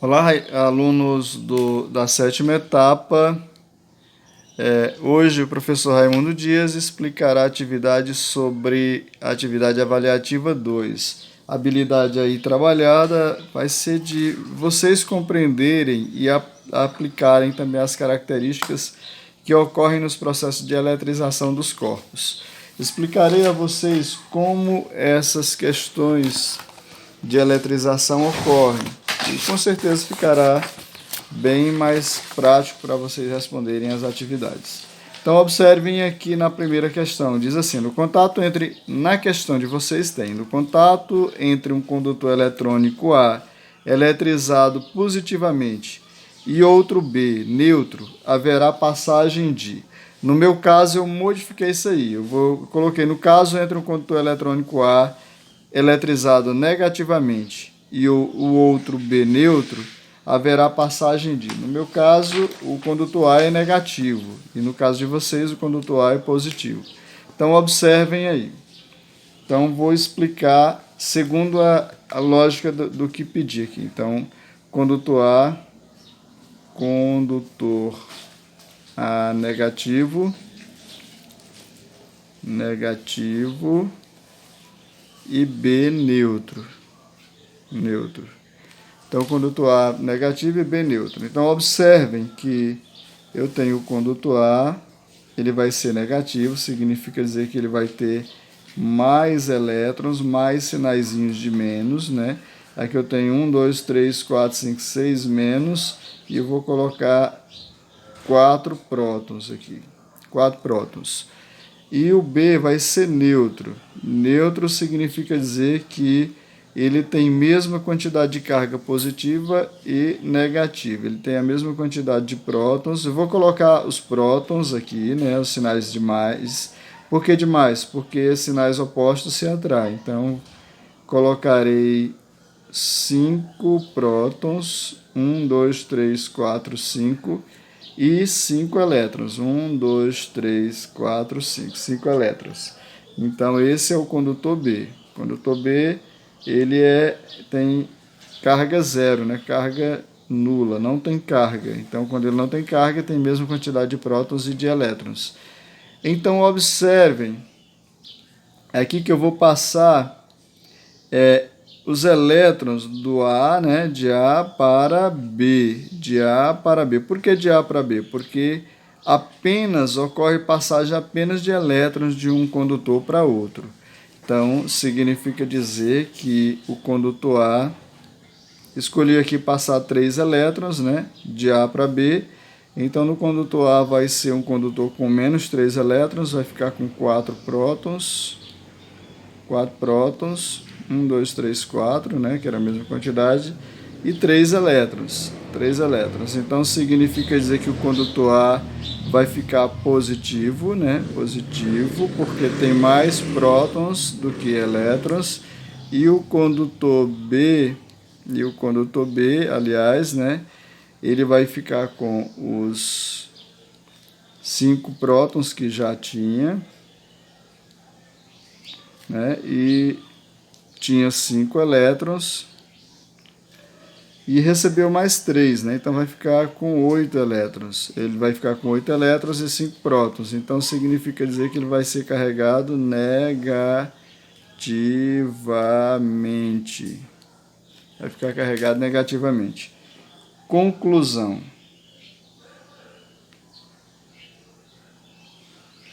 Olá, alunos da sétima etapa. Hoje o professor Raimundo Dias explicará a atividade sobre a atividade avaliativa 2. A habilidade aí trabalhada vai ser de vocês compreenderem e aplicarem também as características que ocorrem nos processos de eletrização dos corpos. Explicarei a vocês como essas questões de eletrização ocorrem e com certeza ficará bem mais prático para vocês responderem as atividades. Então observem aqui na primeira questão, diz assim: na questão de vocês tem, no contato entre um condutor eletrônico A eletrizado positivamente e outro B neutro, haverá passagem de. No meu caso eu modifiquei isso aí, coloquei no caso entre um condutor eletrônico A eletrizado negativamente e o outro B neutro, haverá passagem de. No meu caso, o condutor A é negativo e no caso de vocês, o condutor A é positivo. Então, observem aí. Então, vou explicar segundo a lógica do que pedi aqui. Então, condutor A negativo e B neutro. Então, condutor A negativo e B neutro. Então, observem que eu tenho o condutor A, ele vai ser negativo, significa dizer que ele vai ter mais elétrons, mais sinaizinhos de menos, né? Aqui eu tenho 1, 2, 3, 4, 5, 6 menos, e eu vou colocar 4 prótons aqui. 4 prótons. E o B vai ser neutro. Neutro significa dizer que ele tem a mesma quantidade de carga positiva e negativa. Ele tem a mesma quantidade de prótons. Eu vou colocar os prótons aqui, né, os sinais de mais. Por que de mais? Porque sinais opostos se atraem. Então, colocarei 5 prótons. 1, 2, 3, 4, 5. E 5 elétrons. 1, 2, 3, 4, 5. 5 elétrons. Então, esse é o condutor B. Condutor B, ele tem carga zero, né? Carga nula, não tem carga. Então, quando ele não tem carga, tem a mesma quantidade de prótons e de elétrons. Então, observem, aqui que eu vou passar os elétrons do A, né, de A para B, de A para B. Por que de A para B? Porque ocorre passagem apenas de elétrons de um condutor para outro. Então, significa dizer que o condutor A, escolhi aqui passar 3 elétrons, né, de A para B. Então, no condutor A vai ser um condutor com menos 3 elétrons, vai ficar com 4 prótons. 4 prótons, 1, 2, 3, 4, né, que era a mesma quantidade, e 3 elétrons. 3 elétrons. Então, significa dizer que o condutor A vai ficar positivo, né, positivo, porque tem mais prótons do que elétrons, e o condutor B, aliás, né, ele vai ficar com os 5 prótons que já tinha, né, e tinha 5 elétrons e recebeu mais 3, né? Então vai ficar com 8 elétrons. Ele vai ficar com 8 elétrons e 5 prótons. Então significa dizer que ele vai ser carregado negativamente. Vai ficar carregado negativamente. Conclusão.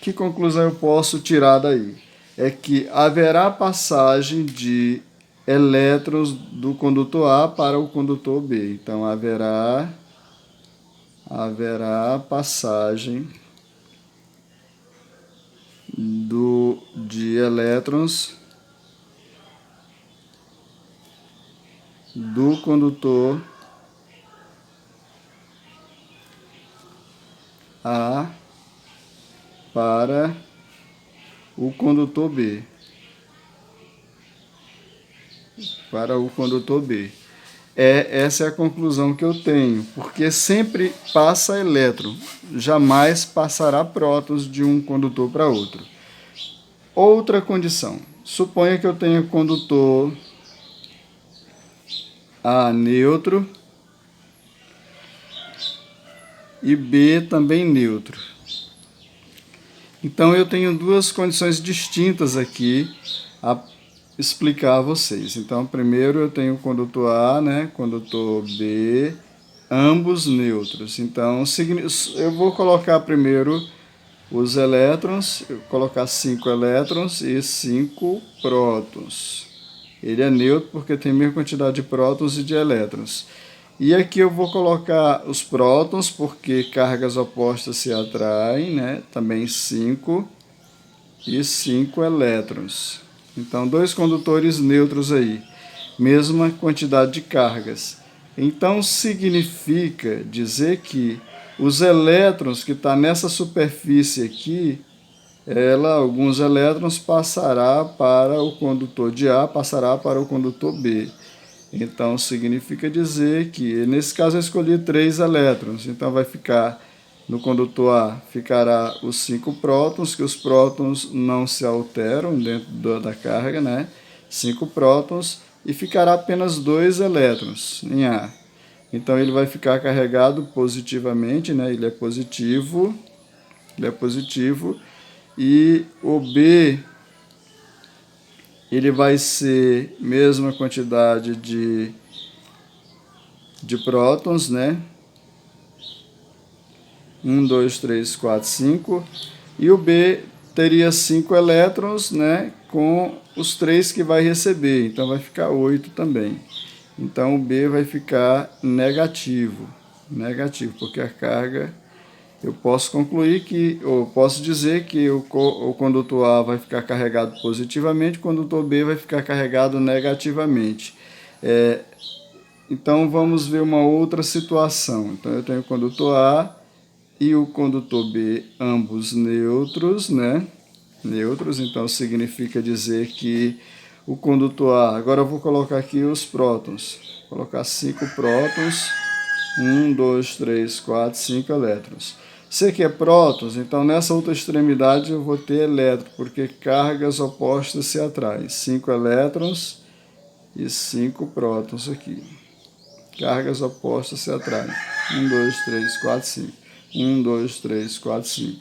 Que conclusão eu posso tirar daí? É que haverá passagem de elétrons do condutor A para o condutor B. Então, haverá passagem de elétrons do condutor A para o condutor B. Essa é a conclusão que eu tenho, porque sempre passa elétron, jamais passará prótons de um condutor para outro. Outra condição, suponha que eu tenha condutor A neutro e B também neutro. Então eu tenho duas condições distintas aqui a explicar a vocês. Então primeiro eu tenho o condutor A, né, condutor B, ambos neutros. Então eu vou colocar primeiro os elétrons, eu vou colocar 5 elétrons e 5 prótons. Ele é neutro porque tem a mesma quantidade de prótons e de elétrons. E aqui eu vou colocar os prótons, porque cargas opostas se atraem, né? Também 5 e 5 elétrons. Então, dois condutores neutros aí, mesma quantidade de cargas. Então, significa dizer que os elétrons que estão nessa superfície aqui, alguns elétrons passará para o condutor de A, passará para o condutor B. Então, significa dizer que, nesse caso, eu escolhi 3 elétrons. Então, vai ficar, no condutor A, ficará os 5 prótons, que os prótons não se alteram dentro da carga, né? 5 prótons, e ficará apenas 2 elétrons em A. Então, ele vai ficar carregado positivamente, né? Ele é positivo, e o B, ele vai ser mesma quantidade de prótons, né? 1, 2, 3, 4, 5. E o B teria 5 elétrons, né? Com os 3 que vai receber. Então vai ficar 8 também. Então o B vai ficar negativo. Negativo, porque a carga... Eu posso concluir que, ou posso dizer que o condutor A vai ficar carregado positivamente, o condutor B vai ficar carregado negativamente. Então vamos ver uma outra situação. Então eu tenho o condutor A e o condutor B, ambos neutros, né? Neutros, então significa dizer que o condutor A, agora eu vou colocar aqui os prótons. Vou colocar 5 prótons, 1, 2, 3, 4, 5 elétrons. Se aqui é prótons, então nessa outra extremidade eu vou ter elétron, porque cargas opostas se atraem. 5 elétrons e 5 prótons aqui. Cargas opostas se atraem. 1, 2, 3, 4, 5. 1, 2, 3, 4, 5.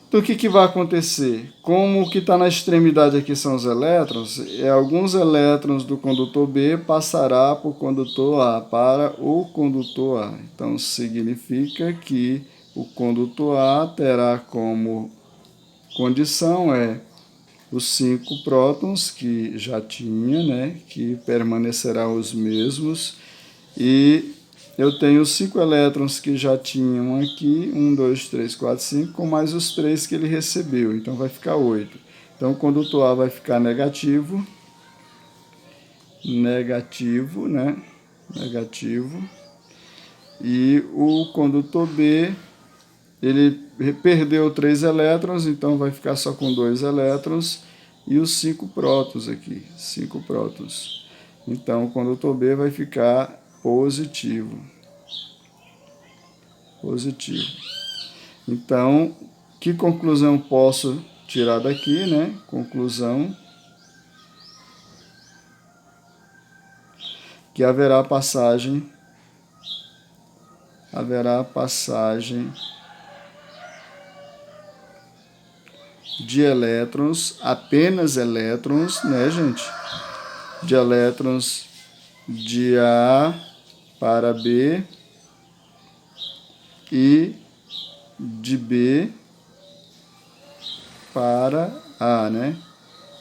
Então o que vai acontecer? Como o que está na extremidade aqui são os elétrons, alguns elétrons do condutor B passará para o condutor A, para o condutor A. Então significa que o condutor A terá como condição os 5 prótons que já tinha, né, que permanecerão os mesmos, e eu tenho os 5 elétrons que já tinham aqui, 1, 2, 3, 4, 5, com mais os 3 que ele recebeu, então vai ficar 8. Então o condutor A vai ficar negativo, né, negativo, e o condutor B, ele perdeu 3 elétrons, então vai ficar só com 2 elétrons e os 5 prótons aqui, 5 prótons. Então o condutor B vai ficar positivo. Positivo. Então, que conclusão posso tirar daqui, né? Conclusão que haverá passagem de elétrons, apenas elétrons, né, gente? De elétrons de A para B e de B para A, né?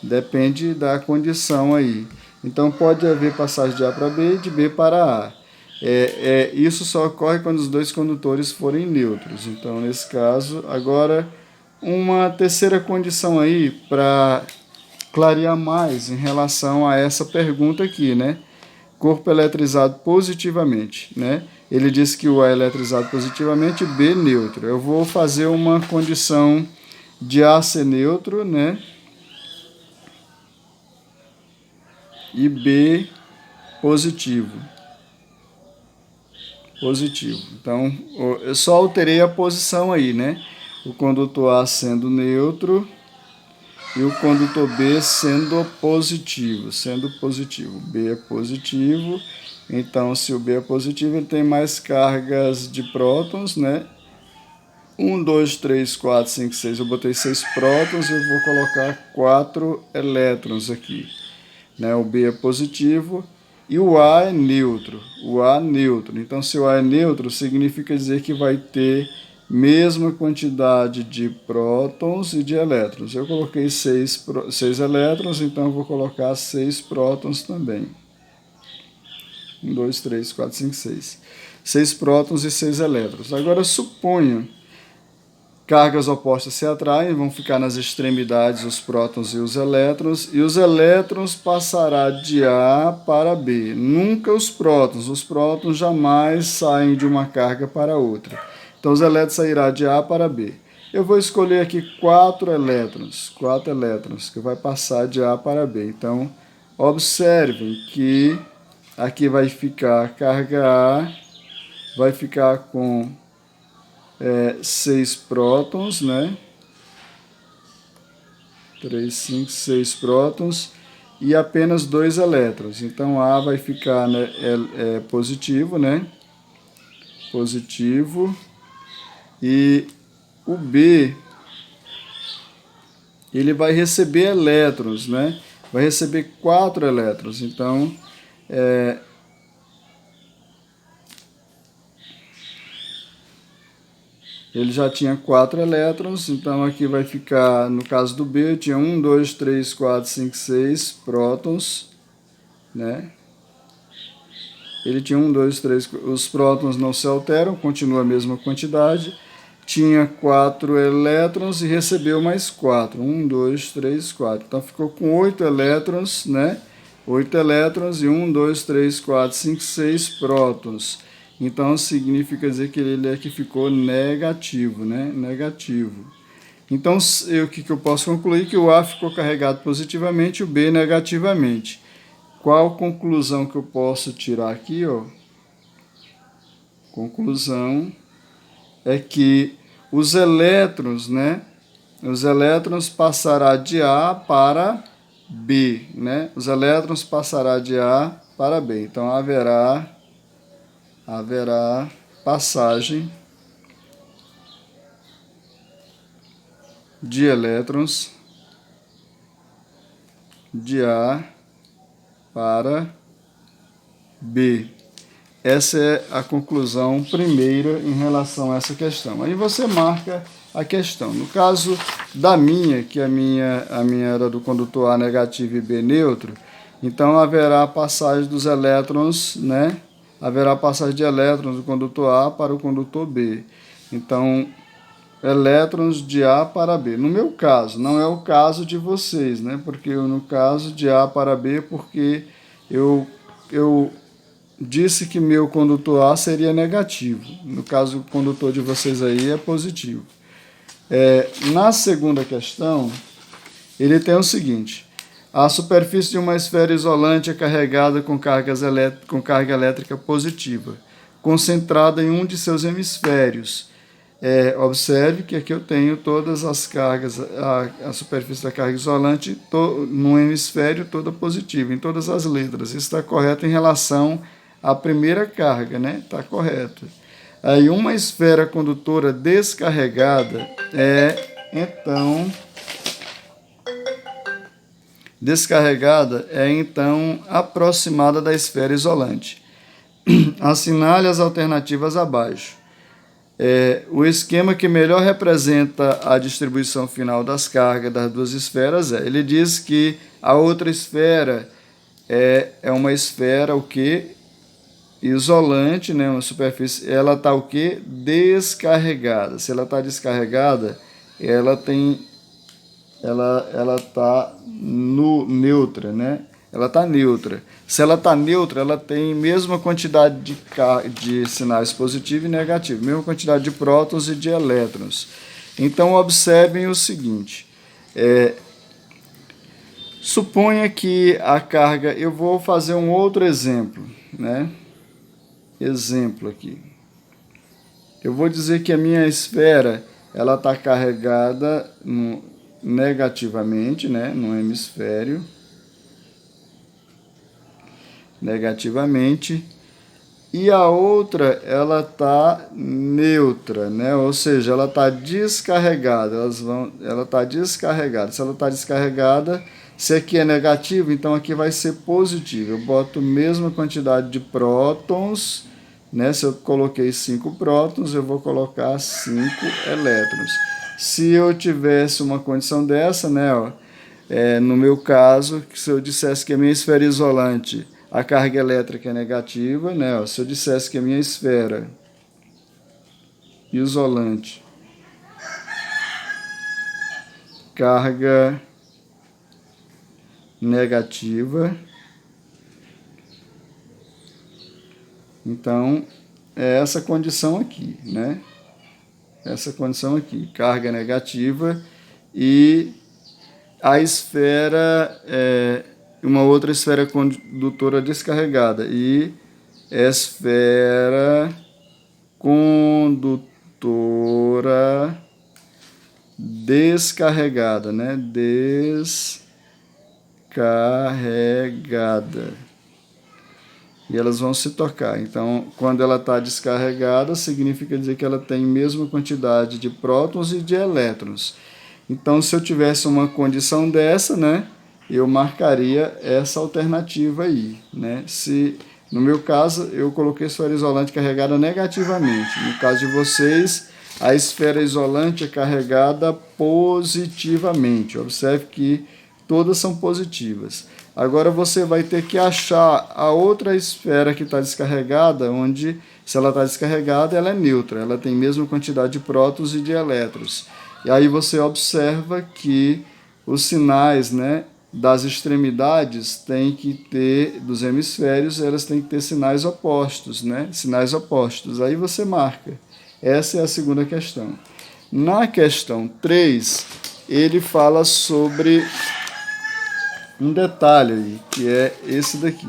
Depende da condição aí. Então pode haver passagem de A para B e de B para A. Isso só ocorre quando os dois condutores forem neutros. Então, nesse caso, agora uma terceira condição aí para clarear mais em relação a essa pergunta aqui, né? Corpo eletrizado positivamente, né? Ele diz que o A é eletrizado positivamente e B neutro. Eu vou fazer uma condição de A ser neutro, né? E B positivo. Então, eu só alterei a posição aí, né? O condutor A sendo neutro e o condutor B sendo positivo, B é positivo, então se o B é positivo, ele tem mais cargas de prótons, né? 1, 2, 3, 4, 5, 6, eu botei 6 prótons e eu vou colocar 4 elétrons aqui, né? O B é positivo e o A é neutro, então se o A é neutro, significa dizer que vai ter mesma quantidade de prótons e de elétrons. Eu coloquei 6 elétrons, então eu vou colocar 6 prótons também. 1, 2, 3, 4, 5, 6. 6 prótons e 6 elétrons. Agora suponha cargas opostas se atraem, vão ficar nas extremidades os prótons e os elétrons passará de A para B. Nunca os prótons jamais saem de uma carga para outra. Então os elétrons sairá de A para B. Eu vou escolher aqui 4 elétrons, que vai passar de A para B. Então, observem que aqui vai ficar a carga A, vai ficar com 6 prótons, né? 3, 5, 6 prótons e apenas 2 elétrons. Então A vai ficar, né, positivo, né? Positivo. E o B, ele vai receber elétrons, né? Vai receber 4 elétrons. Então, ele já tinha 4 elétrons, então aqui vai ficar, no caso do B, eu tinha 1, 2, 3, 4, 5, 6 prótons, né? Ele tinha 1, 2, 3, os prótons não se alteram, continua a mesma quantidade. Tinha 4 elétrons e recebeu mais 4. 1, 2, 3, 4. Então ficou com 8 elétrons, né? 8 elétrons e 1, 2, 3, 4, 5, 6 prótons. Então significa dizer que ele aqui ficou negativo, né? Negativo. Então o que eu posso concluir? Que o A ficou carregado positivamente e o B negativamente. Qual conclusão que eu posso tirar aqui, ó? Conclusão é que os elétrons, né? Os elétrons passará de A para B, né? Os elétrons passará de A para B. Então haverá passagem de elétrons de A para B. Essa é a conclusão primeira em relação a essa questão. Aí você marca a questão. No caso da minha, que a minha era do condutor A negativo e B neutro, então haverá passagem dos elétrons, né? Haverá passagem de elétrons do condutor A para o condutor B. Então, elétrons de A para B. No meu caso, não é o caso de vocês, né? Porque no caso de A para B, porque eu disse que meu condutor A seria negativo. No caso, o condutor de vocês aí é positivo. Na segunda questão, ele tem o seguinte: a superfície de uma esfera isolante é carregada com carga elétrica positiva, concentrada em um de seus hemisférios. Observe que aqui eu tenho todas as cargas, a superfície da carga isolante no hemisfério toda positiva, em todas as letras. Isso está correto em relação à primeira carga, né? Está correto. Aí uma esfera condutora descarregada é então aproximada da esfera isolante. Assinale as alternativas abaixo. O esquema que melhor representa a distribuição final das cargas das duas esferas ele diz que a outra esfera é uma esfera o quê? Isolante, né? Uma superfície, ela está o quê? Descarregada. Se ela está descarregada, ela está neutra, né? Ela está neutra. Se ela está neutra, ela tem a mesma quantidade de sinais positivo e negativo, mesma quantidade de prótons e de elétrons. Então, observem o seguinte. Suponha que a carga... Eu vou fazer um outro exemplo, né? Exemplo aqui. Eu vou dizer que a minha esfera ela está carregada negativamente, né, no hemisfério, negativamente, e a outra ela está neutra, né? Ou seja, ela está descarregada. Ela está descarregada. Se ela está descarregada, se aqui é negativo, então aqui vai ser positivo. Eu boto a mesma quantidade de prótons, né? Se eu coloquei 5 prótons, eu vou colocar 5 elétrons. Se eu tivesse uma condição dessa, né? Ó, no meu caso, se eu dissesse que a minha esfera isolante, a carga elétrica é negativa, né? Se eu dissesse que a minha esfera isolante, carga negativa, então é essa condição aqui, né? Essa condição aqui, carga negativa, e a esfera uma outra esfera condutora descarregada, e esfera condutora descarregada, né? Descarregada. E elas vão se tocar. Então, quando ela está descarregada, significa dizer que ela tem a mesma quantidade de prótons e de elétrons. Então, se eu tivesse uma condição dessa, né, eu marcaria essa alternativa aí, né? Se, no meu caso, eu coloquei a esfera isolante carregada negativamente. No caso de vocês, a esfera isolante é carregada positivamente. Observe que todas são positivas. Agora você vai ter que achar a outra esfera que está descarregada, onde, se ela está descarregada, ela é neutra. Ela tem a mesma quantidade de prótons e de elétrons. E aí você observa que os sinais, né, das extremidades têm que ter, dos hemisférios, elas têm que ter sinais opostos, né? Sinais opostos. Aí você marca. Essa é a segunda questão. Na questão 3, ele fala sobre um detalhe aí, que é esse daqui.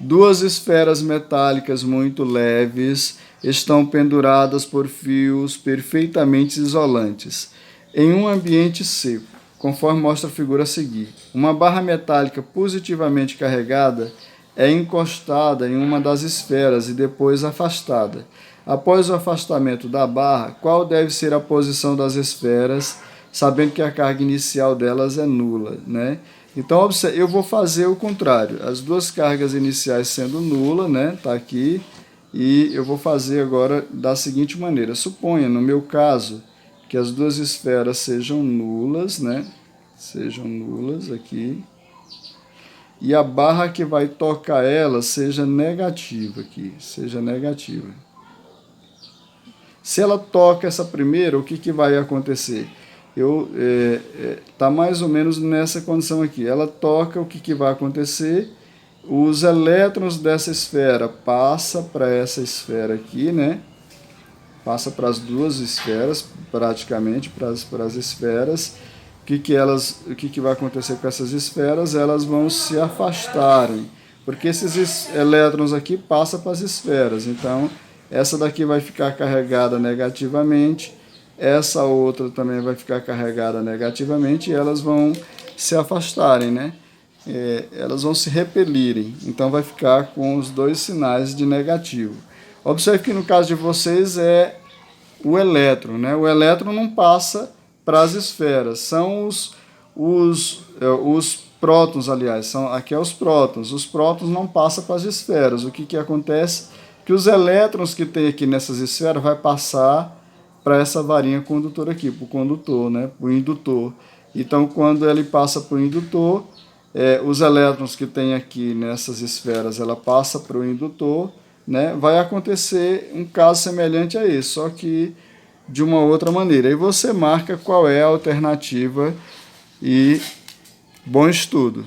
2 esferas metálicas muito leves estão penduradas por fios perfeitamente isolantes em um ambiente seco, conforme mostra a figura a seguir. Uma barra metálica positivamente carregada é encostada em uma das esferas e depois afastada. Após o afastamento da barra, qual deve ser a posição das esferas, sabendo que a carga inicial delas é nula, né? Então, eu vou fazer o contrário. As 2 cargas iniciais sendo nula, né? Tá aqui. E eu vou fazer agora da seguinte maneira. Suponha, no meu caso, que as 2 esferas sejam nulas, né? Sejam nulas aqui. E a barra que vai tocar ela seja negativa aqui. Seja negativa. Se ela toca essa primeira, o que vai acontecer? Tá mais ou menos nessa condição aqui. Ela toca, o que vai acontecer? Os elétrons dessa esfera passa para essa esfera aqui, né? Passa para as 2 esferas, praticamente, para as esferas. O que vai acontecer com essas esferas? Elas vão se afastarem, porque esses elétrons aqui passam para as esferas. Então, essa daqui vai ficar carregada negativamente, essa outra também vai ficar carregada negativamente, e elas vão se afastarem, né? Elas vão se repelirem, então vai ficar com os 2 sinais de negativo. Observe que no caso de vocês é o elétron, né? O elétron não passa para as esferas, são os prótons, aliás, aqui é os prótons não passam para as esferas. O que acontece? Que os elétrons que tem aqui nessas esferas vai passar para essa varinha condutora aqui, para o condutor, né? Para o indutor. Então, quando ele passa para o indutor, os elétrons que tem aqui nessas esferas, ela passa para o indutor, né? Vai acontecer um caso semelhante a esse, só que de uma outra maneira. Aí você marca qual é a alternativa e bom estudo.